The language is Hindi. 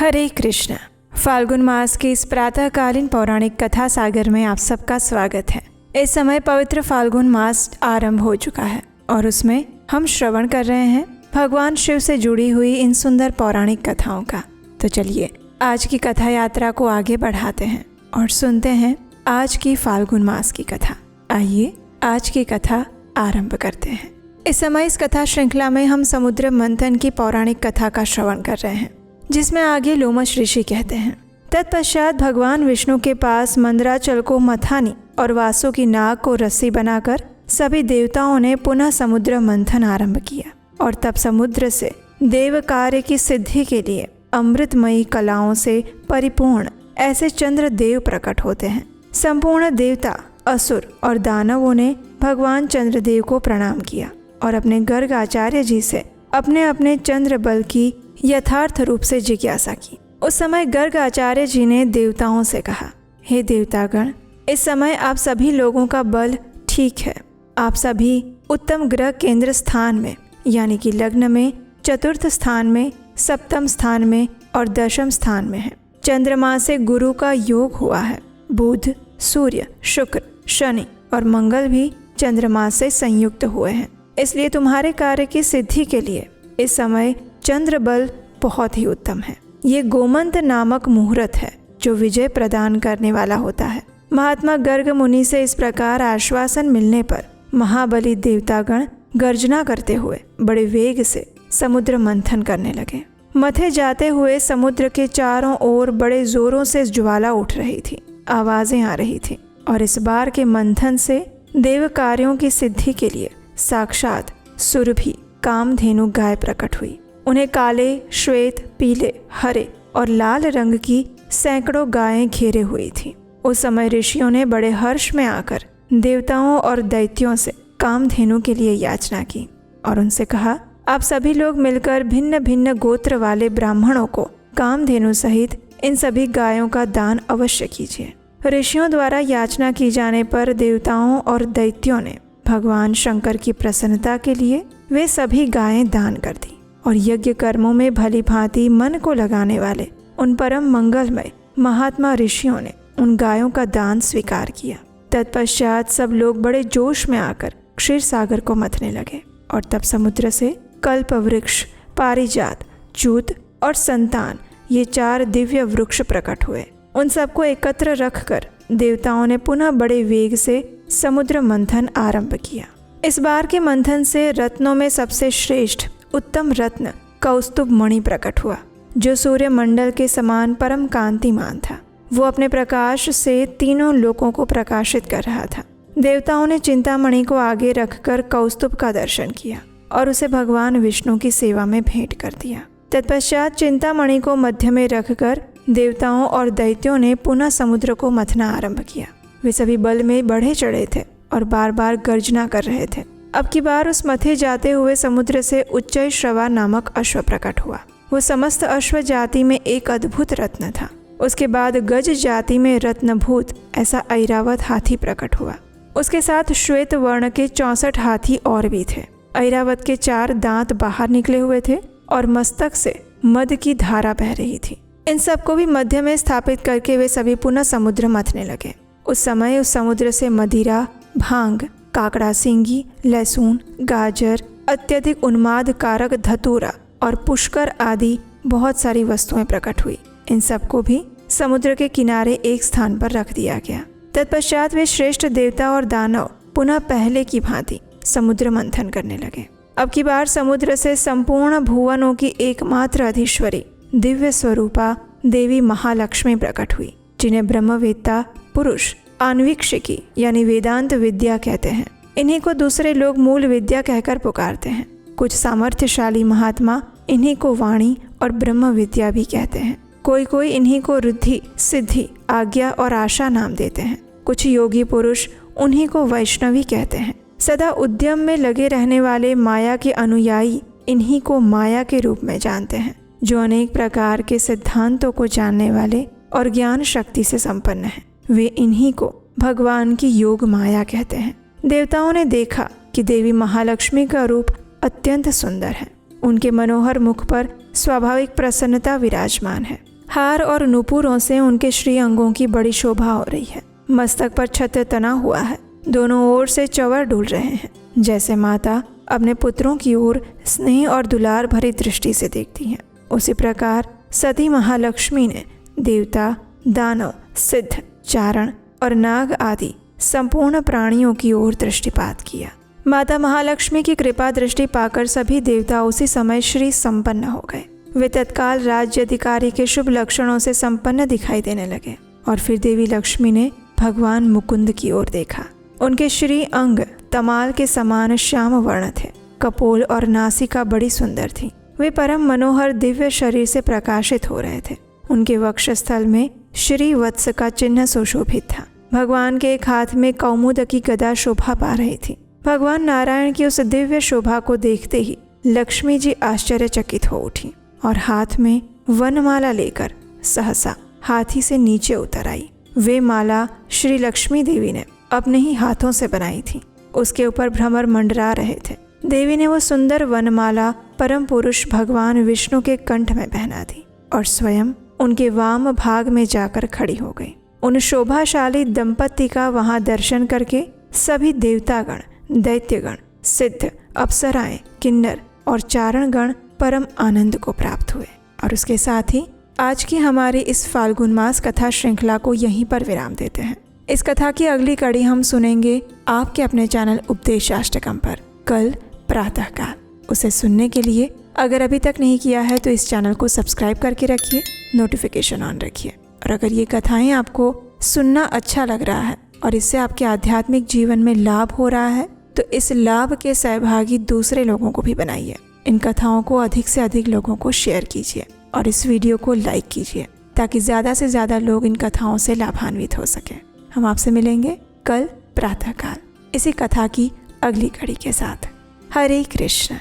हरे कृष्ण। फाल्गुन मास की इस प्रातःकालीन पौराणिक कथा सागर में आप सबका स्वागत है। इस समय पवित्र फाल्गुन मास आरंभ हो चुका है और उसमें हम श्रवण कर रहे हैं भगवान शिव से जुड़ी हुई इन सुंदर पौराणिक कथाओं का। तो चलिए आज की कथा यात्रा को आगे बढ़ाते हैं और सुनते हैं आज की फाल्गुन मास की कथा। आइए आज की कथा आरंभ करते हैं। इस समय इस कथा श्रृंखला में हम समुद्र मंथन की पौराणिक कथा का श्रवण कर रहे हैं, जिसमें आगे लोमश ऋषि कहते हैं, तत्पश्चात भगवान विष्णु के पास मंदराचल को मथानी और वासु की नाग को रस्सी बनाकर सभी देवताओं ने पुनः समुद्र मंथन आरंभ किया। और तब समुद्र से देव कार्य की सिद्धि के लिए अमृतमयी कलाओं से परिपूर्ण ऐसे चंद्र देव प्रकट होते हैं। संपूर्ण देवता, असुर और दानवों ने भगवान चंद्रदेव को प्रणाम किया और अपने गर्ग आचार्य जी से अपने अपने चंद्र बल की यथार्थ रूप से जिज्ञासा की। उस समय गर्ग आचार्य जी ने देवताओं से कहा, हे देवतागण, इस समय आप सभी लोगों का बल ठीक है। आप सभी उत्तम ग्रह केंद्र स्थान में यानी कि लग्न में, चतुर्थ स्थान में, सप्तम स्थान में और दशम स्थान में हैं। चंद्रमा से गुरु का योग हुआ है। बुध, सूर्य, शुक्र, शनि और मंगल भी चंद्रमा से संयुक्त हुए हैं। इसलिए तुम्हारे कार्य की सिद्धि के लिए इस समय चंद्र बल बहुत ही उत्तम है। ये गोमंत नामक मुहूर्त है जो विजय प्रदान करने वाला होता है। महात्मा गर्ग मुनि से इस प्रकार आश्वासन मिलने पर महाबली देवतागण गर्जना करते हुए बड़े वेग से समुद्र मंथन करने लगे। मथे जाते हुए समुद्र के चारों ओर बड़े जोरों से ज्वाला उठ रही थी, आवाजें आ रही थी और इस बार के मंथन से देव कार्यों की सिद्धि के लिए साक्षात सुरभि कामधेनु गाय प्रकट हुई। उन्हें काले, श्वेत, पीले, हरे और लाल रंग की सैकड़ों गायें घेरे हुई थी। उस समय ऋषियों ने बड़े हर्ष में आकर देवताओं और दैत्यों से कामधेनु के लिए याचना की और उनसे कहा, आप सभी लोग मिलकर भिन्न भिन्न गोत्र वाले ब्राह्मणों को कामधेनु सहित इन सभी गायों का दान अवश्य कीजिए। ऋषियों द्वारा याचना की जाने पर देवताओं और दैत्यों ने भगवान शंकर की प्रसन्नता के लिए वे सभी गायें दान कर दी और यज्ञ कर्मों में भली भांति मन को लगाने वाले उन परम मंगलमय महात्मा ऋषियों ने उन गायों का दान स्वीकार किया। तत्पश्चात सब लोग बड़े जोश में आकर क्षीर सागर को मथने लगे और तब समुद्र से कल्प वृक्ष, पारिजात, जूत और संतान ये 4 दिव्य वृक्ष प्रकट हुए। उन सबको एकत्र रखकर देवताओं ने पुनः बड़े वेग से समुद्र मंथन आरंभ किया। इस बार के मंथन से रत्नों में सबसे श्रेष्ठ उत्तम रत्न कौस्तुभ मणि प्रकट हुआ, जो सूर्य मंडल के समान परम कांतिमान था। वो अपने प्रकाश से तीनों लोकों को प्रकाशित कर रहा था। देवताओं ने चिंतामणि को आगे रखकर कौस्तुभ का दर्शन किया और उसे भगवान विष्णु की सेवा में भेंट कर दिया। तत्पश्चात चिंतामणि को मध्य में रखकर देवताओं और दैत्यों ने पुनः समुद्र को मथना आरंभ किया। वे सभी बल में बढ़े चढ़े थे और बार बार गर्जना कर रहे थे। अब की बार उस मथे जाते हुए समुद्र से उच्चई श्रवा नामक अश्व प्रकट हुआ। वो समस्त अश्व जाति में एक अद्भुत रत्न था। उसके बाद गज जाति में रत्नभूत ऐसा ऐरावत हाथी प्रकट हुआ। उसके साथ श्वेत वर्ण के 64 हाथी और भी थे। ऐरावत के 4 दांत बाहर निकले हुए थे और मस्तक से मद की धारा बह रही थी। इन सबको भी मध्य में स्थापित करके वे सभी पुनः समुद्र मथने लगे। उस समय उस समुद्र से मदिरा, भांग, काकड़ा सिंगी, लहसुन, गाजर, अत्यधिक उन्माद कारक धतूरा और पुष्कर आदि बहुत सारी वस्तुएं प्रकट हुई। इन सबको भी समुद्र के किनारे एक स्थान पर रख दिया गया। तत्पश्चात वे श्रेष्ठ देवता और दानव पुनः पहले की भांति समुद्र मंथन करने लगे। अब की बार समुद्र से संपूर्ण भुवनों की एकमात्र अधीश्वरी दिव्य स्वरूपा देवी महालक्ष्मी प्रकट हुई, जिन्हें ब्रह्मवेत्ता पुरुष आन्वीक्षिकी यानी वेदांत विद्या कहते हैं। इन्हीं को दूसरे लोग मूल विद्या कहकर पुकारते हैं। कुछ सामर्थ्यशाली महात्मा इन्हीं को वाणी और ब्रह्म विद्या भी कहते हैं। कोई कोई इन्हीं को रिद्धि, सिद्धि, आज्ञा और आशा नाम देते हैं। कुछ योगी पुरुष उन्हीं को वैष्णवी कहते हैं। सदा उद्यम में लगे रहने वाले माया के अनुयायी इन्हीं को माया के रूप में जानते हैं, जो अनेक प्रकार के सिद्धांतों को जानने वाले और ज्ञान शक्ति से संपन्न हैं। वे इन्हीं को भगवान की योग माया कहते हैं। देवताओं ने देखा कि देवी महालक्ष्मी का रूप अत्यंत सुंदर है। उनके मनोहर मुख पर स्वाभाविक प्रसन्नता विराजमान है। हार और नूपुरों से उनके श्री अंगों की बड़ी शोभा हो रही है। मस्तक पर छत्र तना हुआ है, दोनों ओर से चंवर डूल रहे हैं। जैसे माता अपने पुत्रों की ओर स्नेह और दुलार भरी दृष्टि से देखती हैं, उसी प्रकार सती महालक्ष्मी ने देवता, दानव, सिद्ध, चारण और नाग आदि संपूर्ण प्राणियों की ओर दृष्टिपात किया। माता महालक्ष्मी की कृपा दृष्टि पाकर सभी देवता उसी समय श्री संपन्न हो गए। वे तत्काल राज्य अधिकारी के शुभ लक्षणों से संपन्न दिखाई देने लगे। और फिर देवी लक्ष्मी ने भगवान मुकुंद की ओर देखा। उनके श्री अंग तमाल के समान श्याम वर्ण थे। कपोल और नासिका बड़ी सुंदर थी। वे परम मनोहर दिव्य शरीर से प्रकाशित हो रहे थे। उनके वक्षस्थल में श्री वत्स का चिन्ह सुशोभित था। भगवान के एक हाथ में कौमुद की गदा शोभा पा रही थी। भगवान नारायण की उस दिव्य शोभा को देखते ही लक्ष्मी जी आश्चर्यचकित हो उठी और हाथ में वनमाला लेकर सहसा हाथी से नीचे उतर आई। वे माला श्री लक्ष्मी देवी ने अपने ही हाथों से बनाई थी। उसके ऊपर भ्रमर मंडरा रहे थे। देवी ने वो सुंदर वनमाला परम पुरुष भगवान विष्णु के कंठ में पहना दी और स्वयं उनके वाम भाग में जाकर खड़ी हो गई। उन शोभाशाली दंपति का वहां दर्शन करके सभी देवतागण, दैत्यगण, सिद्ध, अप्सराएं, किन्नर और चारणगण परम आनंद को प्राप्त हुए। और उसके साथ ही आज की हमारी इस फाल्गुन मास कथा श्रृंखला को यहीं पर विराम देते हैं। इस कथा की अगली कड़ी हम सुनेंगे आपके अपने चैनल उपदेशाष्टकम पर कल प्रातःकाल। उसे सुनने के लिए अगर अभी तक नहीं किया है तो इस चैनल को सब्सक्राइब करके रखिए, नोटिफिकेशन ऑन रखिए। और अगर ये कथाएं आपको सुनना अच्छा लग रहा है और इससे आपके आध्यात्मिक जीवन में लाभ हो रहा है तो इस लाभ के सहभागी दूसरे लोगों को भी बनाइए। इन कथाओं को अधिक से अधिक लोगों को शेयर कीजिए और इस वीडियो को लाइक कीजिए ताकि ज़्यादा से ज़्यादा लोग इन कथाओं से लाभान्वित हो सकें। हम आपसे मिलेंगे कल प्रातःकाल इसी कथा की अगली कड़ी के साथ। हरे कृष्ण।